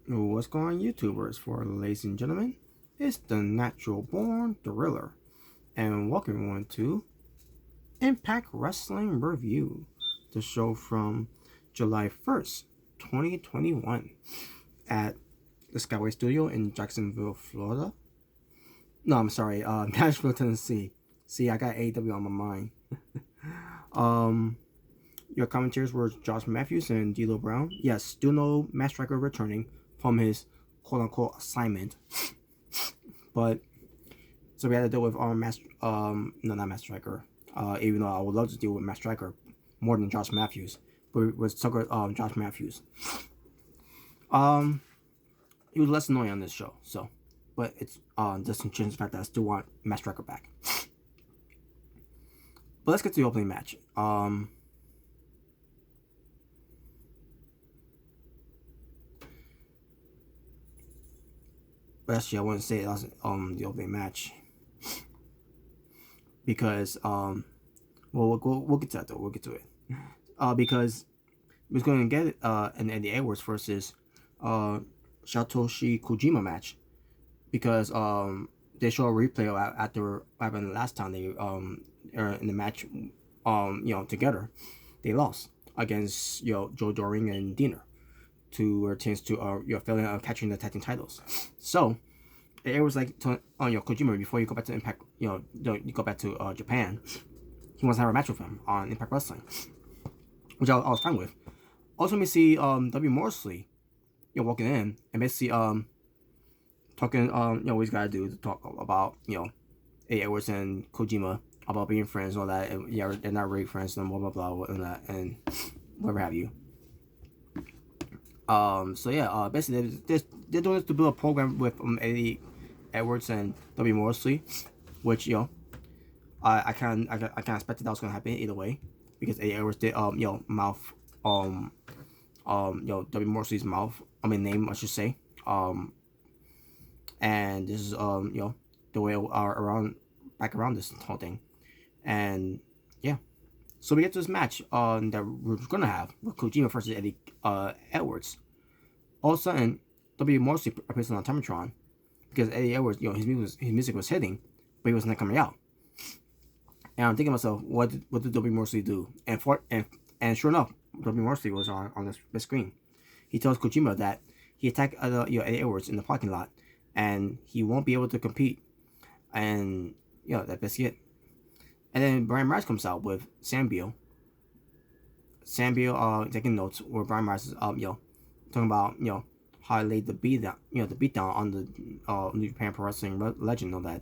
What's going on, YouTubers? For ladies and gentlemen, it's the Natural Born Thriller, and welcome everyone to Impact Wrestling Review, the show from July 1st, 2021, at the Skyway Studio in Jacksonville, Florida. No, I'm sorry, Nashville, Tennessee. See, I got AEW on my mind. um, your commentators were Josh Matthews and D'Lo Brown. Yes, still no Matt Striker returning from his quote-unquote assignment. But so we had to deal with no, not Matt Striker. Even though I would love to deal with Matt Striker more than Josh Matthews, but it was Tucker Josh Matthews. He was less annoying on this show, so but it's just change the fact that I still want Matt Striker back. But let's get to the opening match. But actually, I wouldn't say it was the opening match because we'll get to that though. We'll get to it because we was going to get an Eddie Edwards versus Satoshi Kojima match because they show a replay after what happened last time they in the match together they lost against Jordynee and Diener to retain to failing on catching the tag team titles. So it was like to Kojima, before you go back to Impact, you go back to Japan, he wants to have a match with him on Impact Wrestling, which I was fine with. Also, we see W. Morrissey, walking in and basically talking what he's got to do to talk about A. Edwards and Kojima about being friends and all that, and they're not really friends and blah blah blah and that and whatever have you. Basically they're doing this to build a program with Eddie Edwards and W. Morrissey, which I kind of expected that was gonna happen either way, because Eddie Edwards did mouth W. Morrissey's name I should say, and this is the way around this whole thing, and yeah. So we get to this match that we're gonna have with Kojima versus Eddie Edwards. All of a sudden, W. Morrissey appears on the Timetron because Eddie Edwards, his music was hitting, but he was not coming out. And I'm thinking to myself, what did W. Morrissey do? And sure enough, W. Morrissey was on the screen. He tells Kojima that he attacked Eddie Edwards in the parking lot, and he won't be able to compete. And that's basically it. And then Brian Myers comes out with Sam Beal. Sam Beal taking notes where Brian Myers is talking about how I laid the beat down on the New Japan Pro Wrestling legend and all that.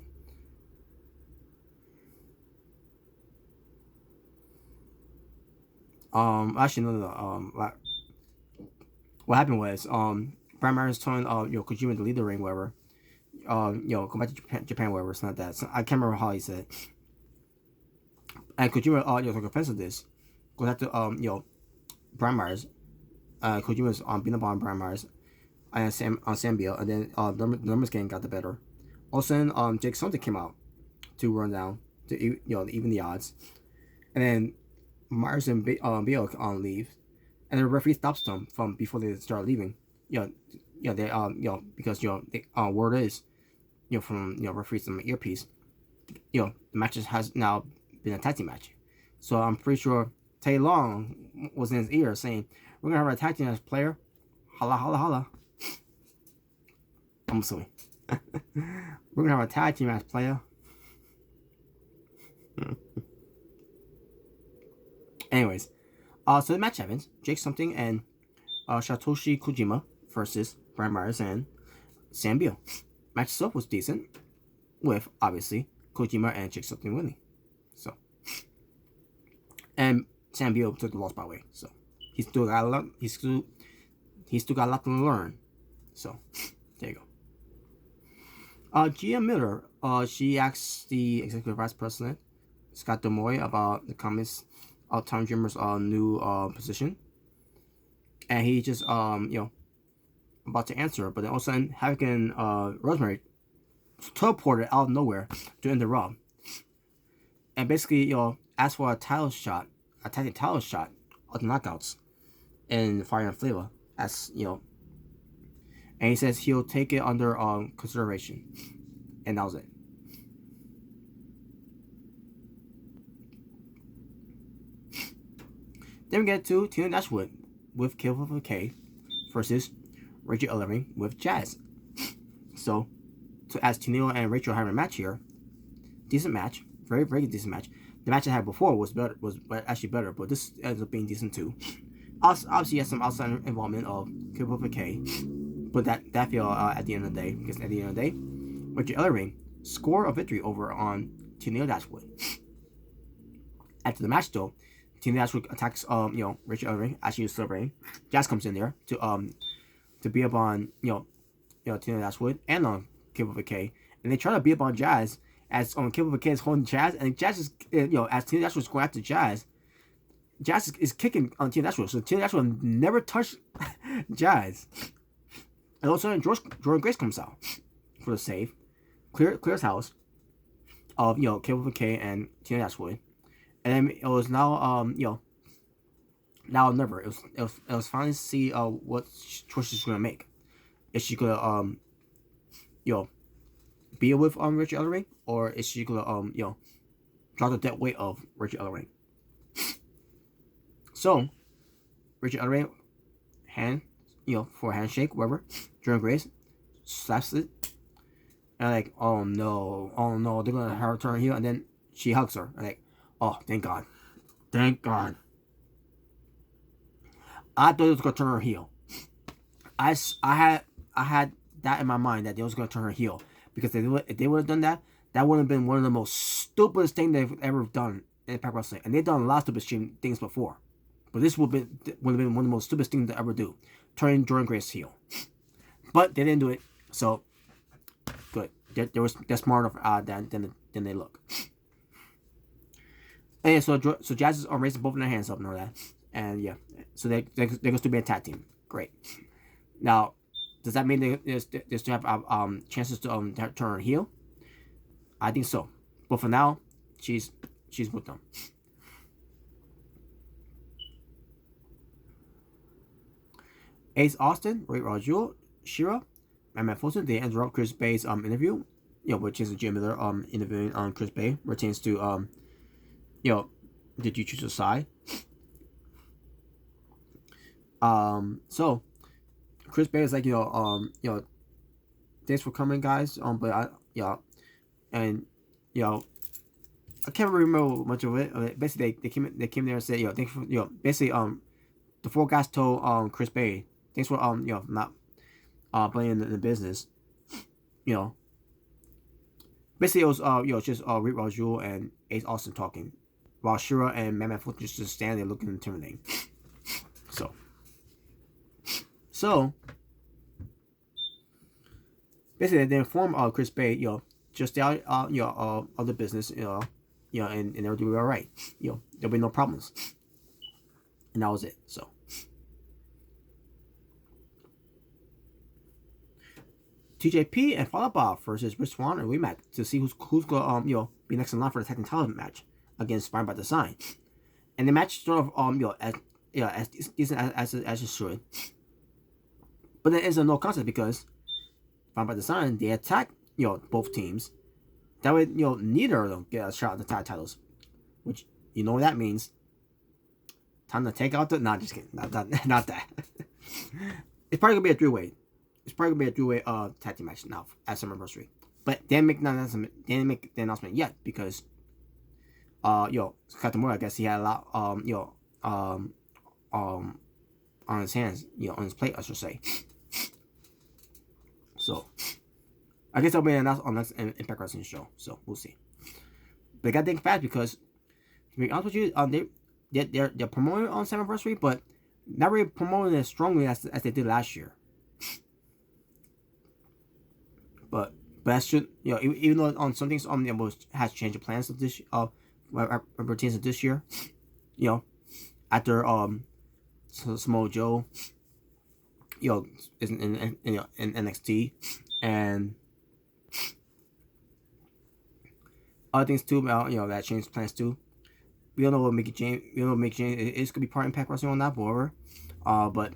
Actually no. What happened was Brian Myers telling Kojima to leave the ring, wherever. Go back to Japan, wherever. It's not that. So I can't remember how he said it. And Kojima took offense to this. Goes after Brian Myers. Kojima's beating up on Brian Myers and Sam Beal, and then the numbers game got the better. All of a sudden, Jake Something came out to run down to even the odds, and then Myers and Beal leave, and the referee stops them from before they start leaving. They because the word is from referees in my earpiece, the match has now been a tag team match. So I'm pretty sure Tay Long was in his ear saying, "We're gonna have a tag team as player, holla holla holla." I'm assuming we're gonna have a tag team as player. Anyways, so the match happens. Jake Something and Satoshi Kojima versus Brian Myers and Sam Beal. Match itself was decent, with obviously Kojima and Jake Something winning. So, and Sam Beal took the loss by the way. So he's still got a lot. He's still got a lot to learn. So there you go. Gia Miller, she asked the executive vice president Scott Demoy about the comments of Tom Dreamer's new position, and he just about to answer, but then all of a sudden Havoc and Rosemary teleported out of nowhere to interrupt, and basically asked for a title shot, a tag team title shot of the knockouts in Fire and Flavor, as and he says he'll take it under consideration, and that was it. Then we get to Tina Dashwood with Kill for K versus Rachel Ellering with Jazz. So as Tenille and Rachel having a match here, decent match, very very decent match. The match I had before was actually better, but this ends up being decent too. Obviously, has some outside involvement of Kill for K, but that feel at the end of the day, because at the end of the day, Rachel Ellering scored a victory over on Tenille Dashwood. After the match though, Tina Dashwood attacks Rachel Ellering as she was celebrating. Jazz comes in there to beat up on Tina Dashwood and on Kill for K, and they try to beat up on Jazz as Kill for K is holding Jazz, and Jazz is as Tina Dashwood is going after Jazz. Jazz is kicking on Tina Dashwood, so Tina Dashwood never touched Jazz. And all of a sudden, Jordynee Grace comes out for the save, clears house of Kill for K and Tina Dashwood. And then it was now now or never. It was finally to see what choice she's gonna make. Is she gonna be with Rachel Ellering, or is she gonna drop the dead weight of Rachel Ellering? So Rachel Ellering for a handshake, whatever. Jordynee Grace slaps it, and like, oh no, they're gonna have her turn heel, and then she hugs her, and like, oh, thank God. Thank God. I thought it was going to turn her heel. I had that in my mind that they was going to turn her heel. Because if they would have done that, that would have been one of the most stupidest things they've ever done in Impact Wrestling. And they've done a lot of stupid things before. But this would have been one of the most stupidest things to ever do. Turning Jordynee Grace heel. But they didn't do it. So, good. They're smart enough than they look. And yeah, so Jazz is raising both of their hands up and all that. And yeah, so they're going to still be a tag team. Great. Now, does that mean they still have chances to turn her heel? I think so. But for now, she's with them. Ace Austin, Ray Rajul, Shira, and Matt Fulton, they interrupt Chris Bay's interview, which is Jim Miller interviewing Chris Bay, pertains to did you choose a side? So Chris Bay is like, thanks for coming, guys. But and I can't remember much of it. Basically, they came there and said, thanks for, basically, the four guys told Chris Bay, thanks for not playing in the business. Basically it was just Rick Rajul and Ace Austin talking, while Shira and Matt Fulton just standing there looking intimidating. So basically they inform Chris Bay, just stay out of the business, and everything will be alright. There'll be no problems. And that was it. So TJP and Fallout Bob versus Rich Swann and rematch to see who's gonna be next in line for the tag team title match against Spine by Design. And the match sort of as decent as it should. But then it's a no contest because Spine by Design, they attack both teams. That way neither of them get a shot at the tag titles. Which you know what that means. Time to take out the just kidding. Not that. It's probably gonna be a three-way. It's probably gonna be a three-way tag team match now at SummerSlam. But they didn't make the announcement yet because Katamura, I guess he had a lot on his hands, on his plate, I should say. So I guess that'll be announced on next Impact Wrestling show. So we'll see. But they gotta think fast because, to be honest with you, they're promoting on SummerSlam, but not really promoting it as strongly as they did last year. But that should, even though on some things has changed the plans of this pertains to this year, after Samoa Joe is in NXT and other things too about that changed plans too. We don't know what Mickey James is gonna be part of Impact Wrestling on that, but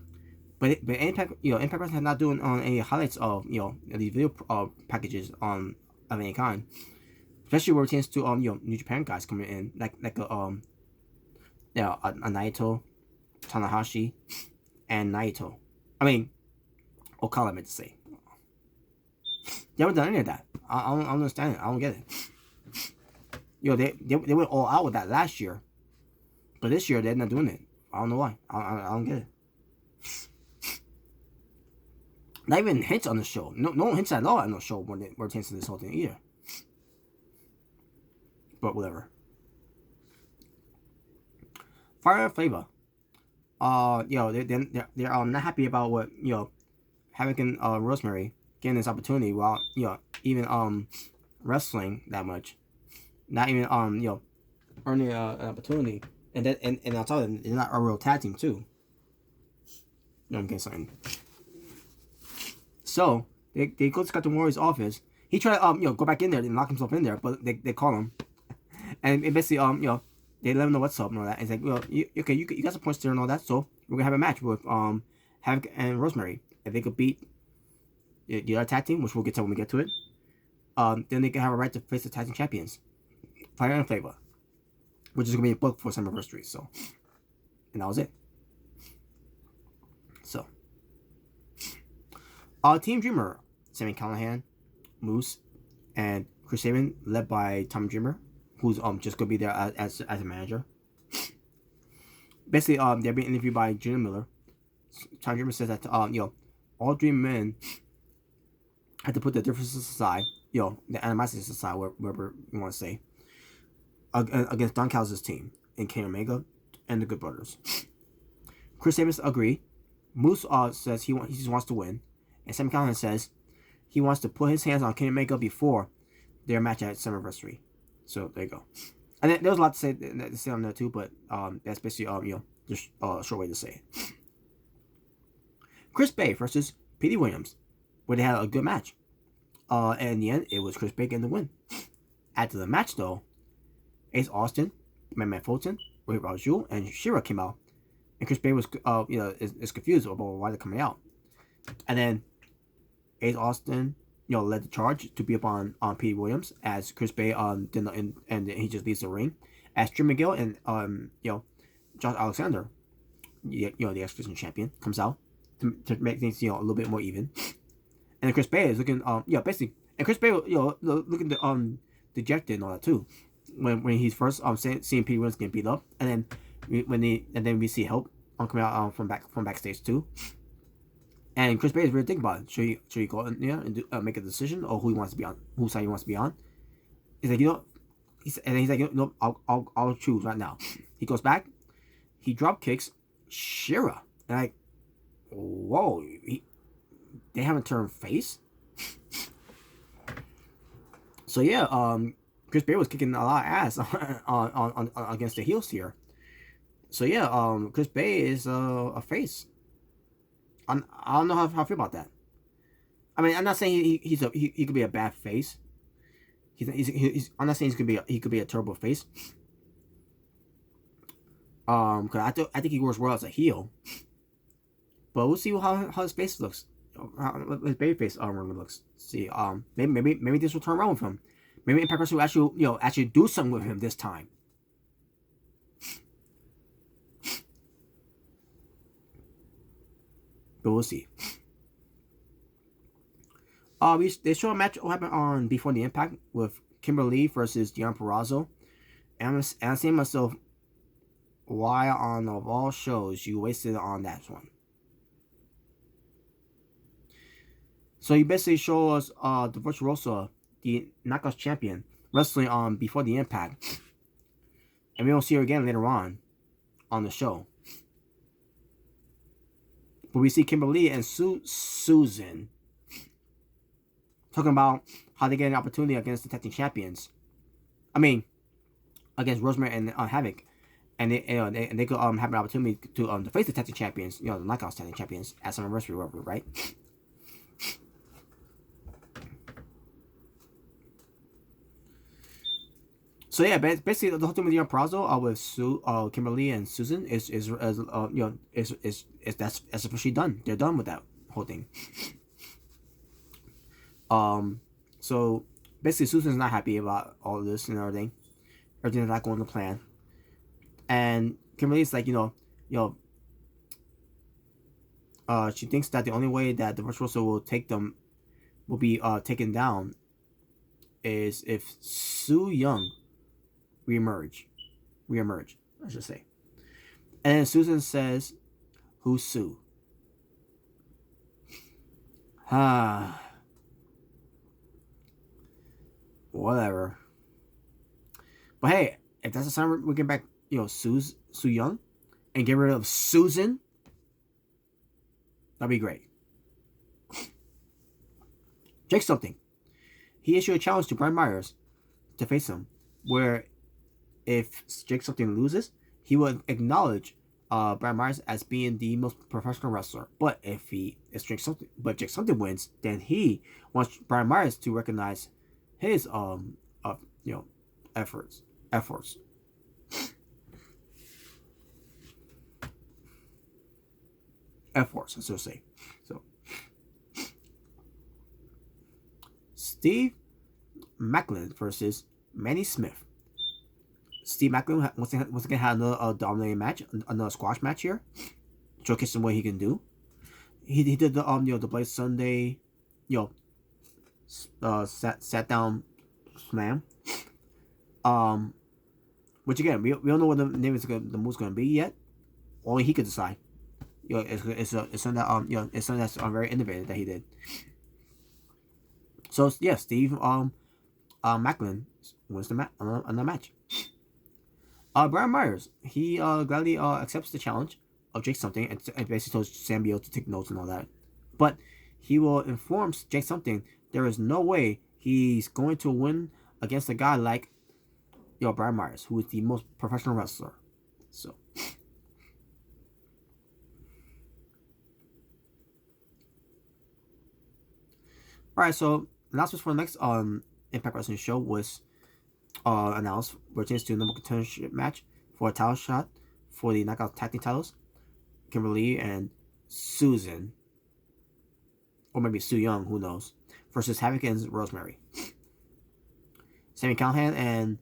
but Impact, Impact Wrestling is not doing on any highlights of these video packages of any kind, especially where it tends to New Japan guys coming in like a Naito, Tanahashi, and Naito. I mean, Okada, I meant to say. They haven't done any of that. I don't understand it. I don't get it. They went all out with that last year, but this year they're not doing it. I don't know why. I don't get it. Not even hints on the show. No hints at all on the show where it hints to this whole thing either. But whatever. Fire and Flavor. They're not happy about what Havoc and Rosemary getting this opportunity while even wrestling that much, not even earning an opportunity, and on top of it, they're not a real tag team too. I'm getting something. So they go to Scott Warrior's office. He tried to go back in there and lock himself in there, but they call him, and basically they let him know what's up and all that. And it's like, you got some points there and all that, so we're gonna have a match with Havoc and Rosemary. If they could beat the other tag team, which we'll get to when we get to it, then they can have a right to face the tag team champions, Fire and Flavor, which is gonna be a book for Summerversary. So, and that was it. So, Team Dreamer, Sami Callihan, Moose, and Chris Sabin, led by Tom Dreamer, who's just gonna be there as a manager. Basically, they're being interviewed by Junior Miller. Tom Dreamer says that all Dream Men had to put their differences aside, the animosities aside, whatever you want to say, against Don Callis' team in Kenny Omega and the Good Brothers. Chris Sabin agreed. Moose says he just wants to win, and Sami Callihan says he wants to put his hands on Kenny Omega before their match at Summerversary. So there you go. And there was a lot to say on that too, but that's basically just a short way to say it. Chris Bay versus Petey Williams, where they had a good match. And in the end, it was Chris Bay getting the win. After the match, though, Ace Austin, Matt Fulton, Rohit Raju, and Shira came out, and Chris Bay was is confused about why they're coming out. And then Ace Austin, led the charge to be up on Petey Williams as Chris Bay and he just leaves the ring. As Drew McGill and Josh Alexander, the X-Division champion, comes out to make things a little bit more even. And Chris Bay is looking basically, and Chris Bay looking dejected and all that too when he's first seeing Petey Williams getting beat up, and then we see help coming out from backstage too. And Chris Bay is really thinking about it. Should he go in there and make a decision, or who he wants to be on, whose side he wants to be on? He's like, he's like, I'll choose right now. He goes back, he drop kicks Shira, and like, whoa, they haven't turned face. So yeah, Chris Bay was kicking a lot of ass on against the heels here. So yeah, Chris Bay is a face. I don't know how I feel about that. I mean, I'm not saying he could be a bad face. I'm not saying he could be a terrible face. Cause I think he works well as a heel. But we'll see how his face looks, how his baby face looks. See, maybe this will turn around with him. Maybe Impact Wrestling will actually do something with him this time. But we'll see. They show a match what happened on Before the Impact with Kimberly versus Dion Purrazzo. And I'm saying to myself, why on of all shows you wasted on that one? So you basically show us the Virtuosa, the Knockouts champion, wrestling on Before the Impact. And we will see her again later on the show. But we see Kimberly and Susan talking about how they get an opportunity against the tag team champions. I mean, against Rosemary and Havoc, and they could have an opportunity to face the tag team champions, the Knockouts tag team champions at Summerversary, whatever, right? So yeah, basically the whole thing with Leon Prazo with Kimberly and Susan is that's officially done. They're done with that whole thing. So basically Susan's not happy about all of this and everything. Everything's not going to plan. And Kimberly's like, she thinks that the only way that the virtuoso will be taken down is if Sue Young reemerge, I should say. And then Susan says, "Who's Sue?" Whatever. But hey, if that's the sign we get back, Sue Young, and get rid of Susan, that'd be great. Jake something. He issued a challenge to Brian Myers to face him, where if Jake something loses, he would acknowledge Brian Myers as being the most professional wrestler. But if Jake something wins, then he wants Brian Myers to recognize his efforts. Efforts, I should say. So Steve Macklin versus Manny Smith. Steve Macklin once again had another dominating match, another squash match here, showcasing what he can do. He did the the Blade Sunday, sat down slam. Which again we don't know what the name is the move's gonna be yet. Only he could decide. It's something that it's something that's very innovative that he did. So yeah, Steve Macklin wins the match. Brian Myers, he gladly accepts the challenge of Jake Something and basically tells Sambio to take notes and all that. But he will inform Jake Something there is no way he's going to win against a guy like Brian Myers, who is the most professional wrestler. So alright, so announcements for the next Impact Wrestling show was announced. Pertains to a number contendership match for a title shot for the Knockout Tag Team titles. Kimberly and Susan, or maybe Sue Young, who knows, versus Havoc and Rosemary. Sami Callihan and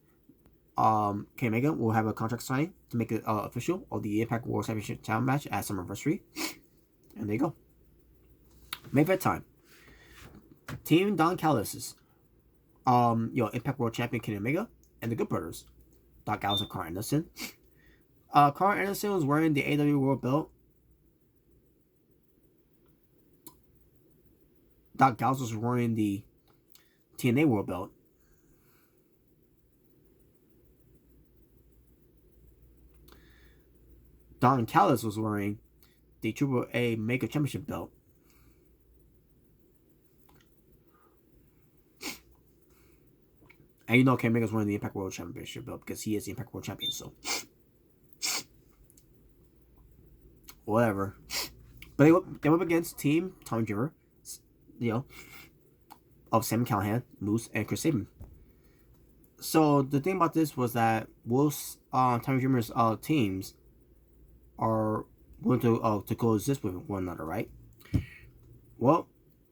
Kenny Omega will have a contract signing to make it official of the Impact World Championship title match at Summerversary. And there you go. Main event time. Team Don Callis, Impact World Champion Kenny Omega and the Good Brothers, Doc Gallows and Carl Anderson. Carl Anderson was wearing the AEW World Belt. Doc Gallows was wearing the TNA World Belt. Don Callis was wearing the AAA Mega Championship belt. And Kenny Omega's winning the Impact World Championship belt because he is the Impact World Champion, so whatever. But they went up against Team Tommy Dreamer, of Sami Callihan, Moose, and Chris Sabin. So the thing about this was that Wolf's Tommy Dreamer's teams are willing to coexist with one another, right? Well,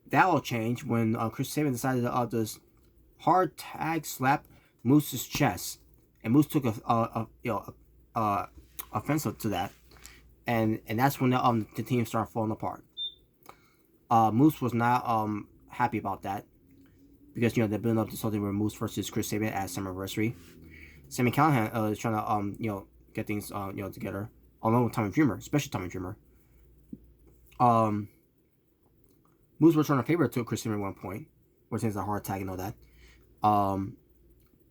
that all changed when Chris Sabin decided to just hard tag slap Moose's chest, and Moose took offensive to that, and that's when the team started falling apart. Moose was not happy about that because they're building up to something where Moose versus Chris Sabin at Summerversary. Sami Callihan is trying to get things together along with Tommy Dreamer, especially Tommy Dreamer. Moose was trying to favor to Chris Sabin at one point, which is a hard tag and all that.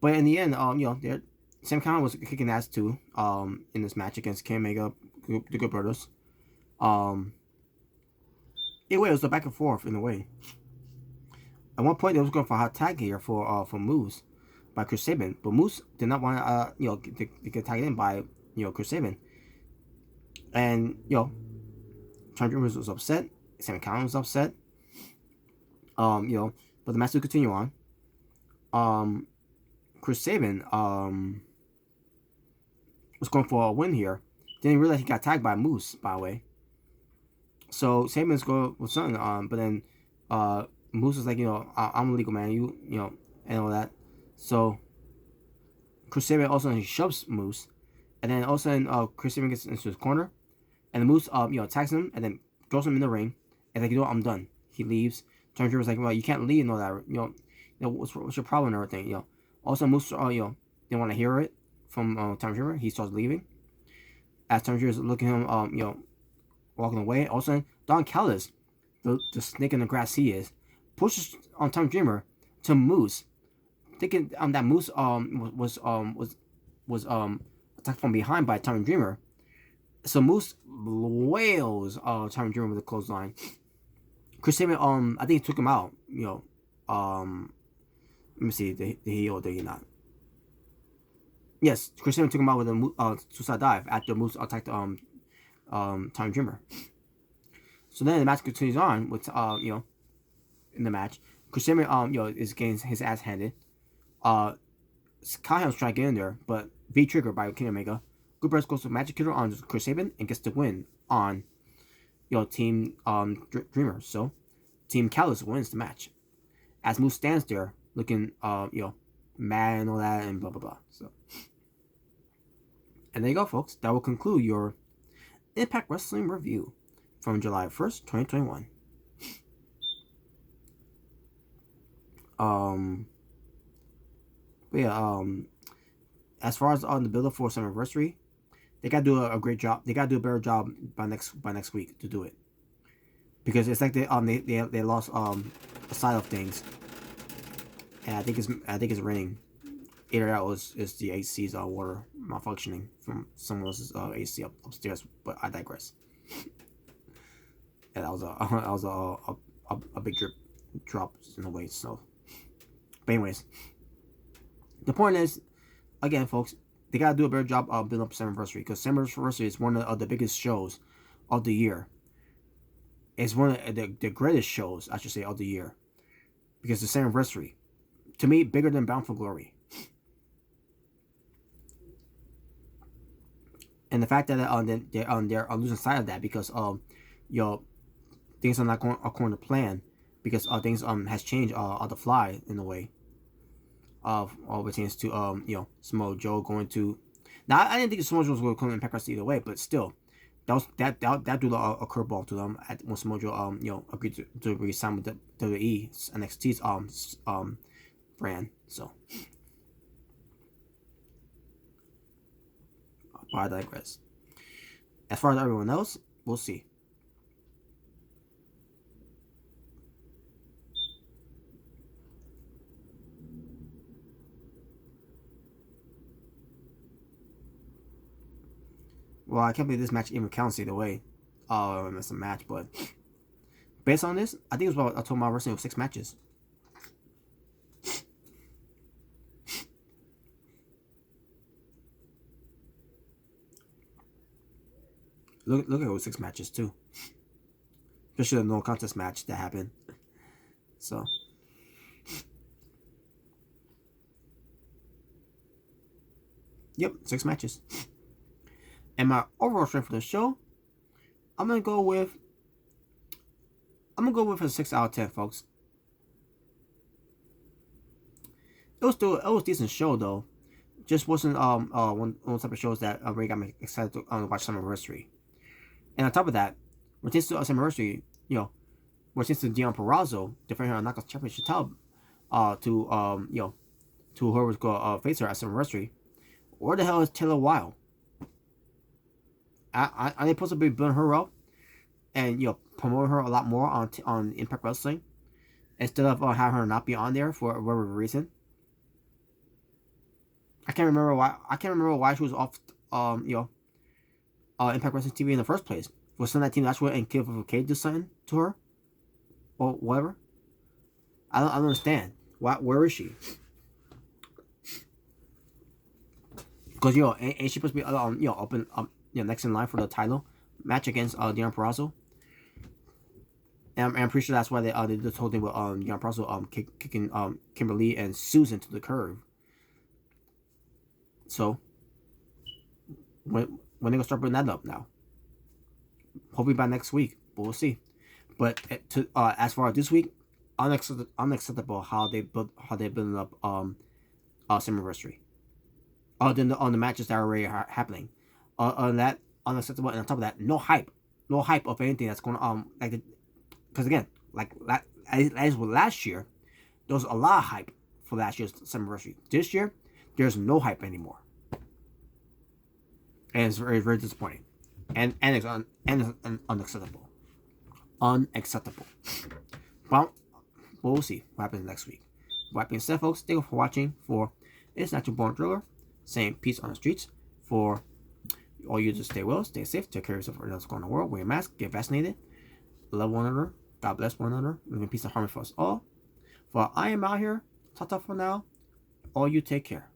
But in the end, Sam Callihan was kicking ass too. In this match against Kenny Omega, the Good Brothers. Anyway, it was a back and forth in a way. At one point, they was going for a hot tag here for Moose by Chris Sabin, but Moose did not want to get tagged in by Chris Sabin, and Tommy Dreamer was upset. Sam Callihan was upset. But the match will continue on. Chris Sabin was going for a win here. Didn't realize he got tagged by Moose, by the way. So Sabin's going with something on, but then Moose is like, I'm a legal man, and all that. So Chris Sabin also he shoves Moose, and then all of a sudden Chris Sabin gets into his corner, and the Moose attacks him and then throws him in the ring, and like, I'm done. He leaves. Tom Dreamer's like, well, you can't leave and all that. What's your problem and everything. Also Moose didn't want to hear it from Tom Dreamer. He starts leaving. As Tom Dreamer's looking at him, walking away. All of a sudden, Don Callis, the snake in the grass he is, pushes on Tom Dreamer to Moose, thinking that Moose was attacked from behind by Tom Dreamer. So Moose wails Tom Dreamer with a clothesline. Chris Sabin, I think he took him out. Let me see, did he or did he not? Yes, Chris Sabin took him out with a suicide dive after Moose attacked Tom Dreamer. So then the match continues on with in the match, Chris Sabin is getting his ass handed. Kyle trying to get in there, but V triggered by King Omega. Goodberg goes to Magic Killer on Chris Sabin and gets the win on Team Dreamer. So Team Callis wins the match. As Moose stands there looking mad and all that and blah blah blah. So and there you go, folks. That will conclude your Impact Wrestling review from July 1st, 2021. But yeah, as far as the build-up for some anniversary, they gotta do a great job. They gotta do a better job by next week to do it, because it's like they lost the side of things, and I think it's raining. Either that was is the AC's water malfunctioning from someone else's AC upstairs, but I digress. Yeah, that was a big drop in the way. So, but anyways, the point is, again, folks, they gotta do a better job of building up Summer Anniversary, because Summer Anniversary is one of the biggest shows of the year. It's one of the greatest shows, I should say, of the year, because the Summer Anniversary, to me, bigger than Bound for Glory. And the fact that they're losing sight of that because things are not going according to plan, because things has changed on the fly in a way. Of all pertains to Samoa Joe going to. Now I didn't think Samoa Joe was going to come in Impact Wrestling either way, but still, that do a curveball to them when Samoa Joe agreed to re-sign with the WWE NXT's brand. So, I digress. As far as everyone else, we'll see. Well, I can't believe this match even counts either way. It's a match, but based on this, I think it was about a total amount of wrestling of 6 matches. Look at those 6 matches too. Especially the no contest match that happened. So yep, 6 matches. And my overall strength for the show, I'm gonna go with a 6 out of 10, folks. It was a decent show though. Just wasn't one type of shows that really got me excited to watch Summer Anniversary. And on top of that, when it comes to Summer Anniversary, when it comes to Deon Purrazzo defending her Knockouts Championship title, to whoever's gonna face her at Summer Anniversary, where the hell is Taylor Wilde? Are they supposed to be building her up and promoting her a lot more on Impact Wrestling instead of having her not be on there for whatever reason? I can't remember why she was off Impact Wrestling TV in the first place. Was some of that team actually and Kid of K do something to her or whatever? I don't understand. Where is she? Because ain't she supposed to be open next in line for the title match against Deon Purrazzo? And I'm pretty sure that's why they did this whole thing with Deon Purrazzo kicking Kimberly and Susan to the curb. So when they gonna start bringing that up now? Hopefully by next week, but we'll see. But as far as this week, unacceptable how they building up Summerversary. Other than on the matches that are already happening, on that unacceptable, and on top of that, no hype of anything that's going on. Because again, as with last year, there was a lot of hype for last year's Summerversary. This year, there's no hype anymore, and it's very, very disappointing, and it's unacceptable. Unacceptable. Well, we'll see what happens next week. With that being said, folks, thank you for watching for It's Natural Born Driller, saying peace on the streets. For all you to stay well, stay safe, take care of yourself or else going in the world, wear a mask, get vaccinated, love one another, God bless one another, live in peace and harmony for us all. For I am out here, ta for now, all you take care.